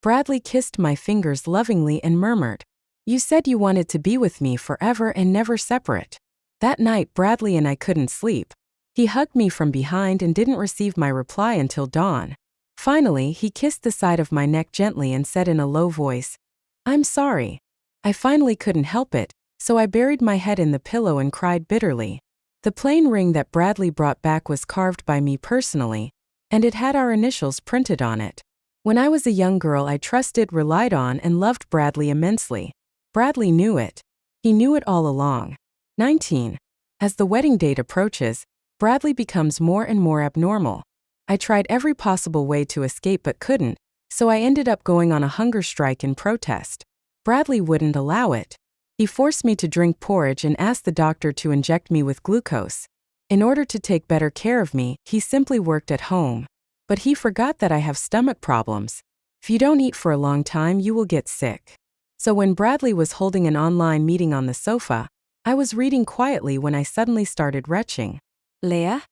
Bradley kissed my fingers lovingly and murmured, "You said you wanted to be with me forever and never separate." That night, Bradley and I couldn't sleep. He hugged me from behind and didn't receive my reply until dawn. Finally, he kissed the side of my neck gently and said in a low voice, "I'm sorry." I finally couldn't help it, so I buried my head in the pillow and cried bitterly. The plain ring that Bradley brought back was carved by me personally, and it had our initials printed on it. When I was a young girl, I trusted, relied on, and loved Bradley immensely. Bradley knew it. He knew it all along. 19. As the wedding date approaches, Bradley becomes more and more abnormal. I tried every possible way to escape but couldn't, so I ended up going on a hunger strike in protest. Bradley wouldn't allow it. He forced me to drink porridge and asked the doctor to inject me with glucose. In order to take better care of me, he simply worked at home. But he forgot that I have stomach problems. If you don't eat for a long time, you will get sick. So when Bradley was holding an online meeting on the sofa, I was reading quietly when I suddenly started retching. "Leah?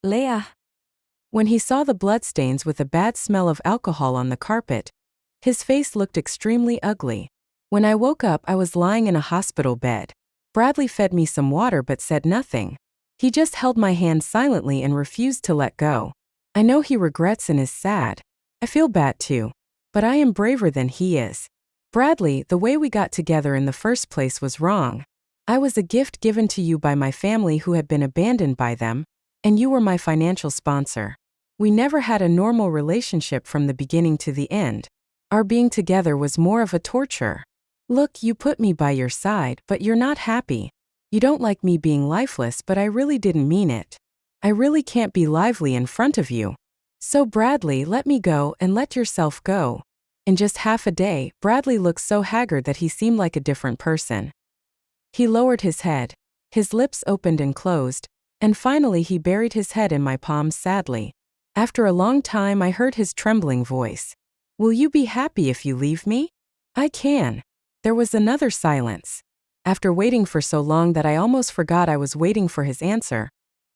Leah?" When he saw the bloodstains with a bad smell of alcohol on the carpet, his face looked extremely ugly. When I woke up, I was lying in a hospital bed. Bradley fed me some water but said nothing. He just held my hand silently and refused to let go. I know he regrets and is sad. I feel bad too. But I am braver than he is. Bradley, the way we got together in the first place was wrong. I was a gift given to you by my family who had been abandoned by them, and you were my financial sponsor. We never had a normal relationship from the beginning to the end. Our being together was more of a torture. Look, you put me by your side, but you're not happy. You don't like me being lifeless, but I really didn't mean it. I really can't be lively in front of you. So Bradley, let me go and let yourself go. In just half a day, Bradley looked so haggard that he seemed like a different person. He lowered his head. His lips opened and closed, and finally he buried his head in my palms sadly. After a long time, I heard his trembling voice. Will you be happy if you leave me? I can. There was another silence. After waiting for so long that I almost forgot I was waiting for his answer,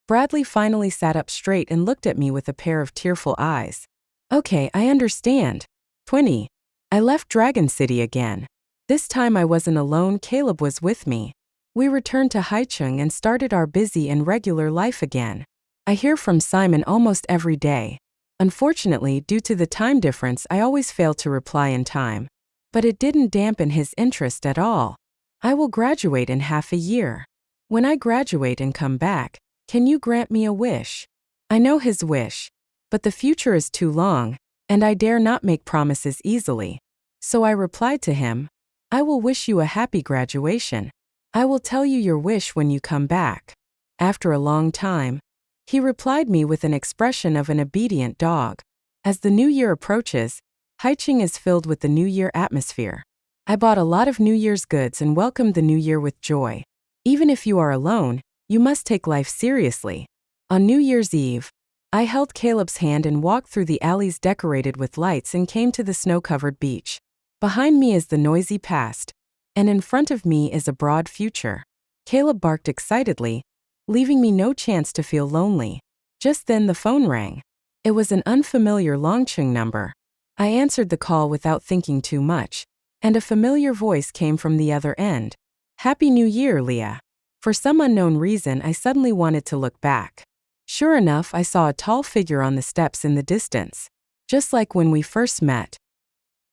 Bradley finally sat up straight and looked at me with a pair of tearful eyes. Okay, I understand. 20. I left Dragon City again. This time I wasn't alone, Caleb was with me. We returned to Haicheng and started our busy and regular life again. I hear from Simon almost every day. Unfortunately, due to the time difference, I always fail to reply in time. But it didn't dampen his interest at all. I will graduate in half a year. When I graduate and come back, can you grant me a wish? I know his wish. But the future is too long, and I dare not make promises easily. So I replied to him, I will wish you a happy graduation. I will tell you your wish when you come back. After a long time, he replied me with an expression of an obedient dog. As the new year approaches, Haicheng is filled with the New Year atmosphere. I bought a lot of New Year's goods and welcomed the New Year with joy. Even if you are alone, you must take life seriously. On New Year's Eve, I held Caleb's hand and walked through the alleys decorated with lights and came to the snow-covered beach. Behind me is the noisy past, and in front of me is a broad future. Caleb barked excitedly, leaving me no chance to feel lonely. Just then the phone rang. It was an unfamiliar Longcheng number. I answered the call without thinking too much, and a familiar voice came from the other end. Happy New Year, Leah. For some unknown reason, I suddenly wanted to look back. Sure enough, I saw a tall figure on the steps in the distance, just like when we first met.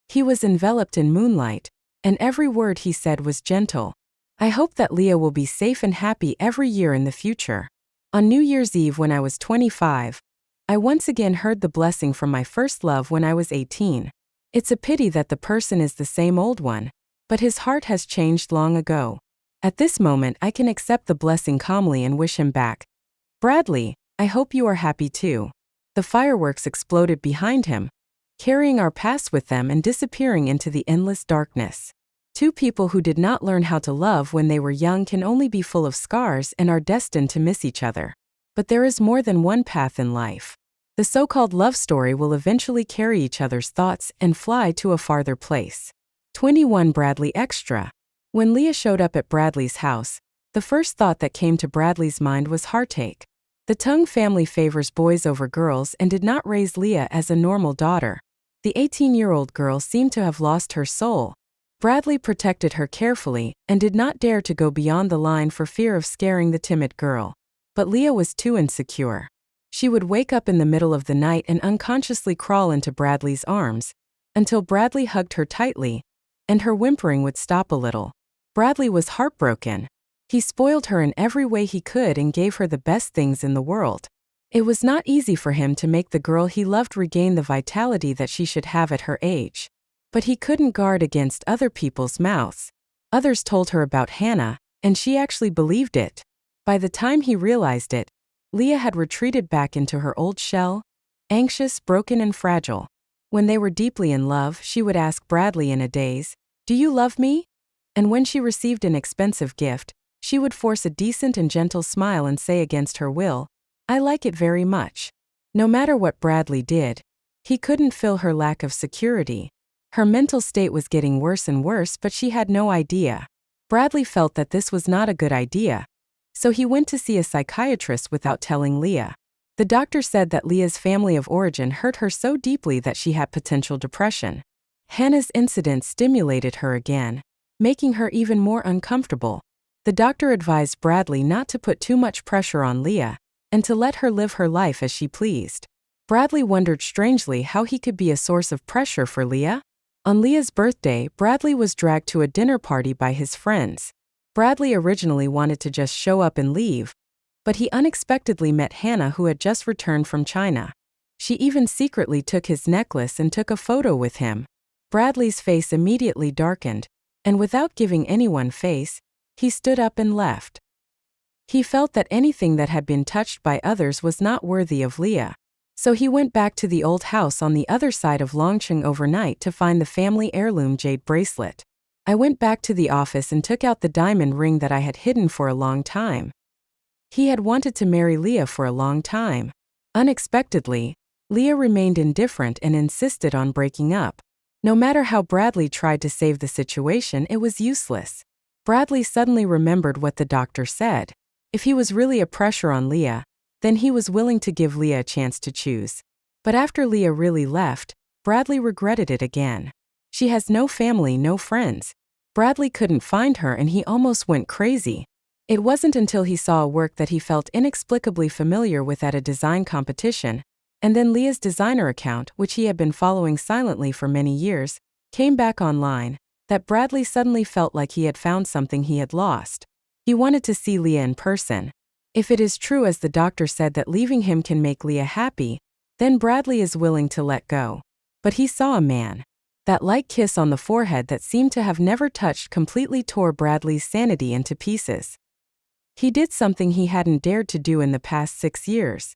He was enveloped in moonlight, and every word he said was gentle. I hope that Leah will be safe and happy every year in the future. On New Year's Eve when I was 25, I once again heard the blessing from my first love when I was 18. It's a pity that the person is the same old one, but his heart has changed long ago. At this moment, I can accept the blessing calmly and wish him back. Bradley, I hope you are happy too. The fireworks exploded behind him, carrying our past with them and disappearing into the endless darkness. Two people who did not learn how to love when they were young can only be full of scars and are destined to miss each other. But there is more than one path in life. The so-called love story will eventually carry each other's thoughts and fly to a farther place. 21 Bradley Extra. When Leah showed up at Bradley's house, the first thought that came to Bradley's mind was heartache. The Tung family favors boys over girls and did not raise Leah as a normal daughter. The 18-year-old girl seemed to have lost her soul. Bradley protected her carefully and did not dare to go beyond the line for fear of scaring the timid girl. But Leah was too insecure. She would wake up in the middle of the night and unconsciously crawl into Bradley's arms, until Bradley hugged her tightly, and her whimpering would stop a little. Bradley was heartbroken. He spoiled her in every way he could and gave her the best things in the world. It was not easy for him to make the girl he loved regain the vitality that she should have at her age. But he couldn't guard against other people's mouths. Others told her about Hannah, and she actually believed it. By the time he realized it, Leah had retreated back into her old shell, anxious, broken, and fragile. When they were deeply in love, she would ask Bradley in a daze, "Do you love me?" And when she received an expensive gift, she would force a decent and gentle smile and say against her will, "I like it very much." No matter what Bradley did, he couldn't fill her lack of security. Her mental state was getting worse and worse, but she had no idea. Bradley felt that this was not a good idea, so he went to see a psychiatrist without telling Leah. The doctor said that Leah's family of origin hurt her so deeply that she had potential depression. Hannah's incident stimulated her again. making her even more uncomfortable. The doctor advised Bradley not to put too much pressure on Leah, and to let her live her life as she pleased. Bradley wondered strangely how he could be a source of pressure for Leah. On Leah's birthday, Bradley was dragged to a dinner party by his friends. Bradley originally wanted to just show up and leave, but he unexpectedly met Hannah, who had just returned from China. She even secretly took his necklace and took a photo with him. Bradley's face immediately darkened, and without giving anyone face, he stood up and left. He felt that anything that had been touched by others was not worthy of Leah. So he went back to the old house on the other side of Longcheng overnight to find the family heirloom jade bracelet. I went back to the office and took out the diamond ring that I had hidden for a long time. He had wanted to marry Leah for a long time. Unexpectedly, Leah remained indifferent and insisted on breaking up. No matter how Bradley tried to save the situation, it was useless. Bradley suddenly remembered what the doctor said. If he was really a pressure on Leah, then he was willing to give Leah a chance to choose. But after Leah really left, Bradley regretted it again. She has no family, no friends. Bradley couldn't find her and he almost went crazy. It wasn't until he saw a work that he felt inexplicably familiar with at a design competition, and then Leah's designer account, which he had been following silently for many years, came back online, that Bradley suddenly felt like he had found something he had lost. He wanted to see Leah in person. If it is true as the doctor said that leaving him can make Leah happy, then Bradley is willing to let go. But he saw a man. That light kiss on the forehead that seemed to have never touched completely tore Bradley's sanity into pieces. He did something he hadn't dared to do in the past 6 years.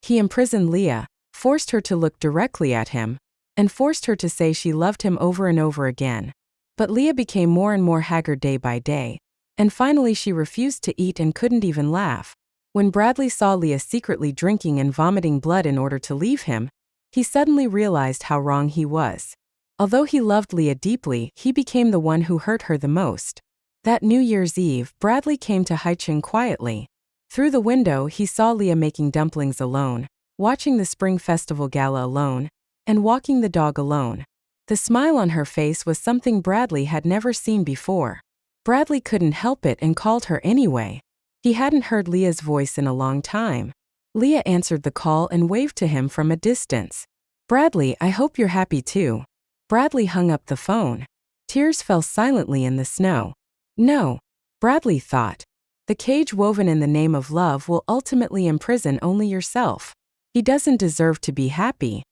He imprisoned Leah, forced her to look directly at him, and forced her to say she loved him over and over again. But Leah became more and more haggard day by day, and finally she refused to eat and couldn't even laugh. When Bradley saw Leah secretly drinking and vomiting blood in order to leave him, he suddenly realized how wrong he was. Although he loved Leah deeply, he became the one who hurt her the most. That New Year's Eve, Bradley came to Haicheng quietly. Through the window, he saw Leah making dumplings alone, watching the Spring Festival gala alone, and walking the dog alone. The smile on her face was something Bradley had never seen before. Bradley couldn't help it and called her anyway. He hadn't heard Leah's voice in a long time. Leah answered the call and waved to him from a distance. "Bradley, I hope you're happy too." Bradley hung up the phone. Tears fell silently in the snow. No, Bradley thought. The cage woven in the name of love will ultimately imprison only yourself. He doesn't deserve to be happy.